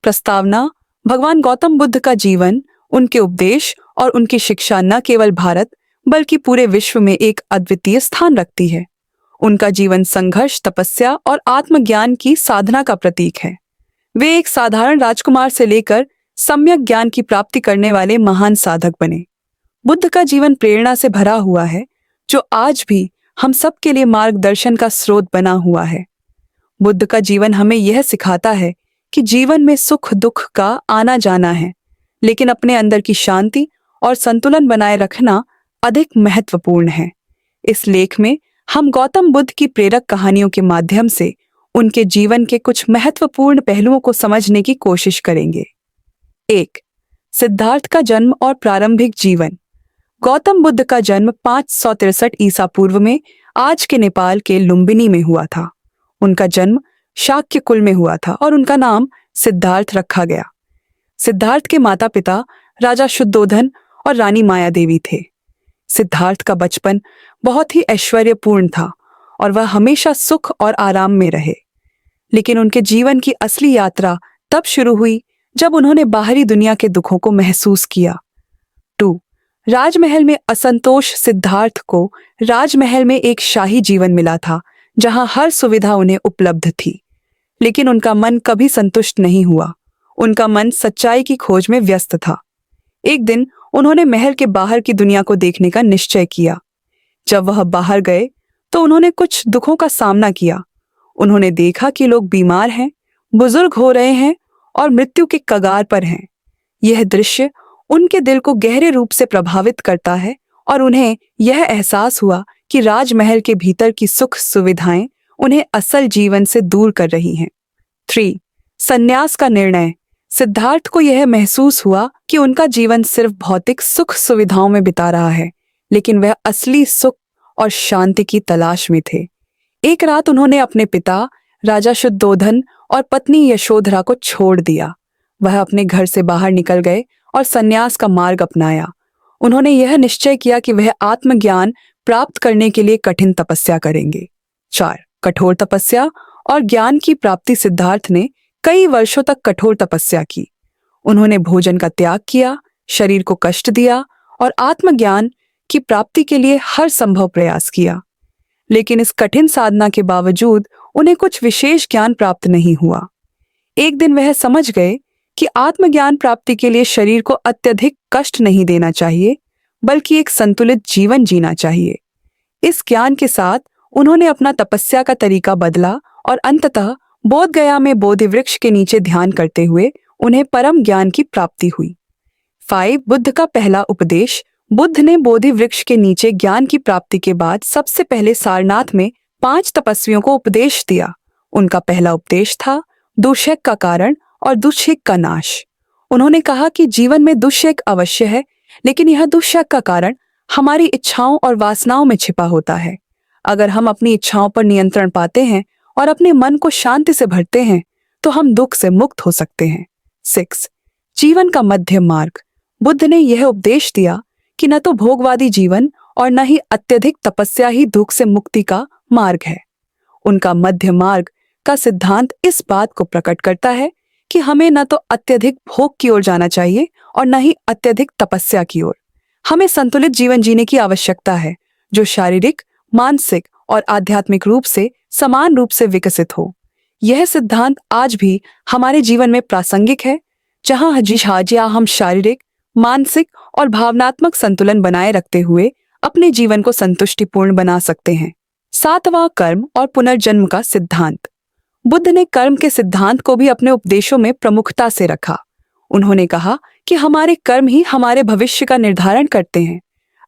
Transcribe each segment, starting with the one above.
प्रस्तावना: भगवान गौतम बुद्ध का जीवन, उनके उपदेश और उनकी शिक्षा न केवल भारत बल्कि पूरे विश्व में एक अद्वितीय स्थान रखती है। उनका जीवन संघर्ष, तपस्या और आत्मज्ञान की साधना का प्रतीक है। वे एक साधारण राजकुमार से लेकर सम्यक ज्ञान की प्राप्ति करने वाले महान साधक बने। बुद्ध का जीवन प्रेरणा से भरा हुआ है, जो आज भी हम सब के लिए मार्गदर्शन का स्रोत बना हुआ है। बुद्ध का जीवन हमें यह सिखाता है कि जीवन में सुख दुख का आना जाना है, लेकिन अपने अंदर की शांति और संतुलन बनाए रखना अधिक महत्वपूर्ण है। इस लेख में हम गौतम बुद्ध की प्रेरक कहानियों के माध्यम से उनके जीवन के कुछ महत्वपूर्ण पहलुओं को समझने की कोशिश करेंगे। 1. सिद्धार्थ का जन्म और प्रारंभिक जीवन। गौतम बुद्ध का जन्म 563 ईसा पूर्व में आज के नेपाल के लुम्बिनी में हुआ था। उनका जन्म शाक्य कुल में हुआ था और उनका नाम सिद्धार्थ रखा गया। सिद्धार्थ के माता पिता राजा शुद्धोधन और रानी माया देवी थे। सिद्धार्थ का बचपन बहुत ही ऐश्वर्यपूर्ण था और वह हमेशा सुख और आराम में रहे। लेकिन उनके जीवन की असली यात्रा तब शुरू हुई जब उन्होंने बाहरी दुनिया के दुखों को महसूस किया। 2. राजमहल में असंतोष। सिद्धार्थ को राजमहल में एक शाही जीवन मिला था जहां हर सुविधा उन्हें उपलब्ध थी, लेकिन उनका मन कभी संतुष्ट नहीं हुआ। उनका मन सच्चाई की खोज में व्यस्त था। एक दिन उन्होंने महल के बाहर की दुनिया को देखने का निश्चय किया। जब वह बाहर गए तो उन्होंने कुछ दुखों का सामना किया। उन्होंने देखा कि लोग बीमार हैं, बुजुर्ग हो रहे हैं और मृत्यु के कगार पर हैं। यह दृश्य उनके दिल को गहरे रूप से प्रभावित करता है और उन्हें यह एहसास हुआ कि राजमहल के भीतर की सुख सुविधाएं उन्हें असल जीवन से दूर कर रही हैं। 3. संन्यास का निर्णय। सिद्धार्थ को यह महसूस हुआ कि उनका जीवन सिर्फ भौतिक सुख सुविधाओं में बिता रहा है, लेकिन वह असली सुख और शांति की तलाश में थे। एक रात उन्होंने अपने पिता राजा शुद्धोधन और पत्नी यशोधरा को छोड़ दिया। वह अपने घर से बाहर निकल गए और संन्यास का मार्ग अपनाया। उन्होंने यह निश्चय किया कि वह आत्मज्ञान प्राप्त करने के लिए कठिन तपस्या करेंगे। 4. कठोर तपस्या और ज्ञान की प्राप्ति। सिद्धार्थ ने कई वर्षों तक कठोर तपस्या की। उन्होंने भोजन का त्याग किया, शरीर को कष्ट दिया और आत्मज्ञान की प्राप्ति के लिए हर संभव प्रयास किया। लेकिन इस कठिन साधना के बावजूद उन्हें कुछ विशेष ज्ञान प्राप्त नहीं हुआ। एक दिन वह समझ गए कि आत्मज्ञान प्राप्ति के लिए शरीर को अत्यधिक कष्ट नहीं देना चाहिए, बल्कि एक संतुलित जीवन जीना चाहिए। इस ज्ञान के साथ उन्होंने अपना तपस्या का तरीका बदला और अंततः बोध गया में बोधि वृक्ष के नीचे ध्यान करते हुए उन्हें परम ज्ञान की प्राप्ति हुई। 5. बुद्ध का पहला उपदेश। बुद्ध ने बोधि वृक्ष के नीचे ज्ञान की प्राप्ति के बाद सबसे पहले सारनाथ में 5 तपस्वियों को उपदेश दिया। उनका पहला उपदेश था दुःशक का कारण और दुःशक का नाश। उन्होंने कहा कि जीवन में दुःशक अवश्य है, लेकिन यह दुःशक का कारण हमारी इच्छाओं और वासनाओं में छिपा होता है। अगर हम अपनी इच्छाओं पर नियंत्रण पाते हैं और अपने मन को शांति से भरते हैं तो हम दुख से मुक्त हो सकते हैं। 6. जीवन का मध्य मार्ग। बुद्ध ने यह उपदेश दिया कि न तो भोगवादी जीवन और न ही अत्यधिक तपस्या ही दुख से मुक्ति का मार्ग है। उनका मध्य मार्ग का सिद्धांत इस बात को प्रकट करता है कि हमें न तो अत्यधिक भोग की ओर जाना चाहिए और न ही अत्यधिक तपस्या की ओर। हमें संतुलित जीवन जीने की आवश्यकता है, जो शारीरिक, मानसिक और आध्यात्मिक रूप से समान रूप से विकसित हो। यह सिद्धांत आज भी हमारे जीवन में प्रासंगिक है, जहां हम शारीरिक, मानसिक और भावनात्मक संतुलन बनाए रखते हुए अपने जीवन को संतुष्टिपूर्ण बना सकते हैं। 7वां कर्म और पुनर्जन्म का सिद्धांत। बुद्ध ने कर्म के सिद्धांत को भी अपने उपदेशों में प्रमुखता से रखा। उन्होंने कहा कि हमारे कर्म ही हमारे भविष्य का निर्धारण करते हैं।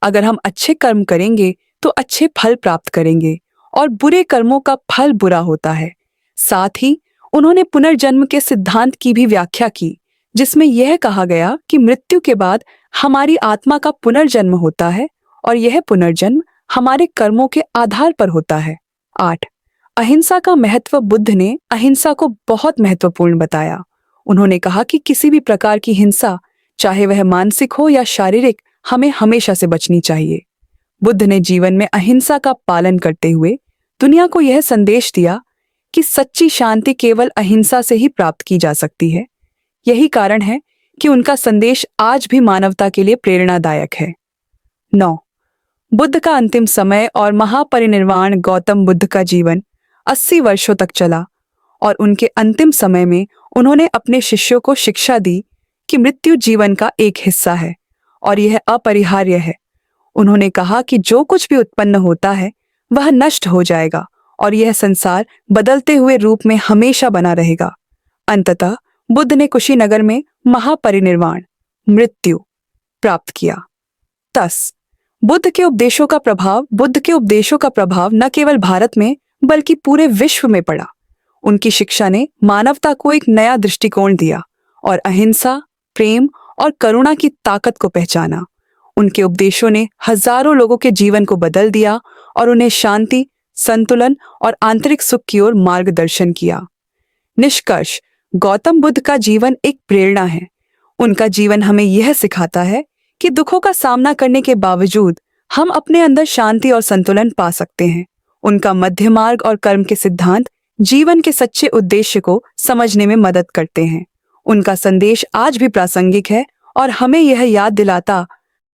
अगर हम अच्छे कर्म करेंगे तो अच्छे फल प्राप्त करेंगे और बुरे कर्मों का फल बुरा होता है। साथ ही उन्होंने पुनर्जन्म के सिद्धांत की भी व्याख्या की, जिसमें यह कहा गया कि मृत्यु के बाद हमारी आत्मा का पुनर्जन्म होता है और यह पुनर्जन्म हमारे कर्मों के आधार पर होता है। 8. अहिंसा का महत्व। बुद्ध ने अहिंसा को बहुत महत्वपूर्ण बताया। उन्होंने कहा कि किसी भी प्रकार की हिंसा, चाहे वह मानसिक हो या शारीरिक, हमें हमेशा से बचनी चाहिए। बुद्ध ने जीवन में अहिंसा का पालन करते हुए दुनिया को यह संदेश दिया कि सच्ची शांति केवल अहिंसा से ही प्राप्त की जा सकती है। यही कारण है कि उनका संदेश आज भी मानवता के लिए प्रेरणादायक है। 9. बुद्ध का अंतिम समय और महापरिनिर्वाण। गौतम बुद्ध का जीवन 80 वर्षों तक चला और उनके अंतिम समय में उन्होंने अपने शिष्यों को शिक्षा दी कि मृत्यु जीवन का एक हिस्सा है और यह अपरिहार्य है। उन्होंने कहा कि जो कुछ भी उत्पन्न होता है वह नष्ट हो जाएगा और यह संसार बदलते हुए रूप में हमेशा बना रहेगा। अंततः बुद्ध ने कुशीनगर में महापरिनिर्वाण, मृत्यु, प्राप्त किया। 10. बुद्ध के उपदेशों का प्रभाव न केवल भारत में बल्कि पूरे विश्व में पड़ा। उनकी शिक्षा ने मानवता को एक नया दृष्टिकोण दिया और अहिंसा, प्रेम और करुणा की ताकत को पहचाना। उनके उपदेशों ने हजारों लोगों के जीवन को बदल दिया और उन्हें शांति, संतुलन और आंतरिक सुख की ओर मार्गदर्शन किया। निष्कर्ष, गौतम बुद्ध का जीवन एक प्रेरणा है। उनका जीवन हमें यह सिखाता है कि दुखों का सामना करने के बावजूद हम अपने अंदर शांति और संतुलन पा सकते हैं। उनका मध्य मार्ग और कर्म के सिद्धांत जीवन के सच्चे उद्देश्य को समझने में मदद करते हैं। उनका संदेश आज भी प्रासंगिक है और हमें यह याद दिलाता